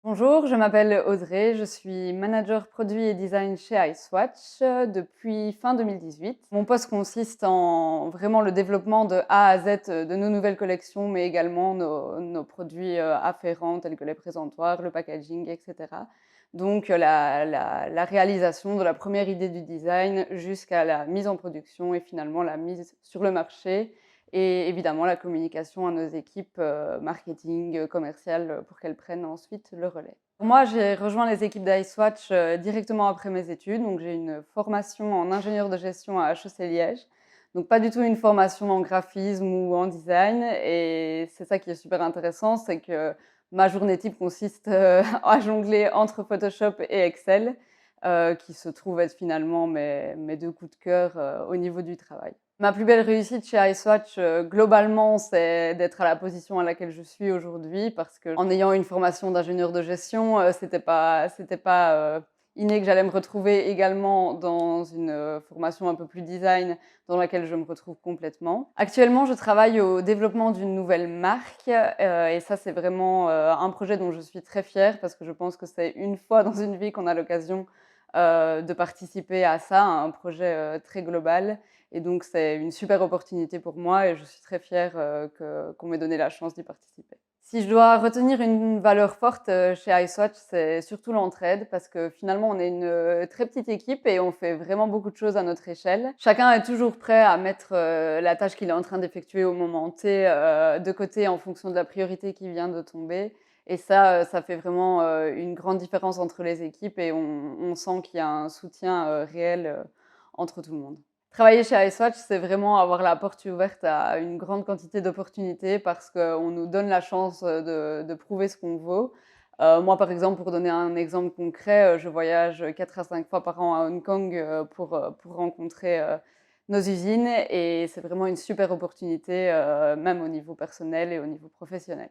Bonjour, je m'appelle Audrey, je suis manager produit et design chez Icewatch depuis fin 2018. Mon poste consiste en vraiment le développement de A à Z de nos nouvelles collections, mais également nos produits afférents tels que les présentoirs, le packaging, etc. Donc la réalisation de la première idée du design jusqu'à la mise en production et finalement la mise sur le marché et évidemment la communication à nos équipes marketing, commerciales pour qu'elles prennent ensuite le relais. Moi, j'ai rejoint les équipes d'Icewatch directement après mes études. Donc, j'ai une formation en ingénieur de gestion à HEC Liège. Donc, pas du tout une formation en graphisme ou en design. Et c'est ça qui est super intéressant, c'est que ma journée type consiste à jongler entre Photoshop et Excel, qui se trouvent être finalement mes deux coups de cœur au niveau du travail. Ma plus belle réussite chez Icewatch, globalement, c'est d'être à la position à laquelle je suis aujourd'hui parce que en ayant une formation d'ingénieur de gestion, c'était pas inné que j'allais me retrouver également dans une formation un peu plus design dans laquelle je me retrouve complètement. Actuellement, je travaille au développement d'une nouvelle marque et ça, c'est vraiment un projet dont je suis très fière parce que je pense que c'est une fois dans une vie qu'on a l'occasion de participer à ça, à un projet très global. Et donc, c'est une super opportunité pour moi et je suis très fière qu'on m'ait donné la chance d'y participer. Si je dois retenir une valeur forte chez Icewatch, c'est surtout l'entraide parce que finalement, on est une très petite équipe et on fait vraiment beaucoup de choses à notre échelle. Chacun est toujours prêt à mettre la tâche qu'il est en train d'effectuer au moment T de côté en fonction de la priorité qui vient de tomber. Et ça fait vraiment une grande différence entre les équipes et on sent qu'il y a un soutien réel entre tout le monde. Travailler chez Icewatch, c'est vraiment avoir la porte ouverte à une grande quantité d'opportunités parce qu'on nous donne la chance de prouver ce qu'on vaut. Moi, par exemple, pour donner un exemple concret, je voyage 4 à 5 fois par an à Hong Kong pour rencontrer nos usines et c'est vraiment une super opportunité, même au niveau personnel et au niveau professionnel.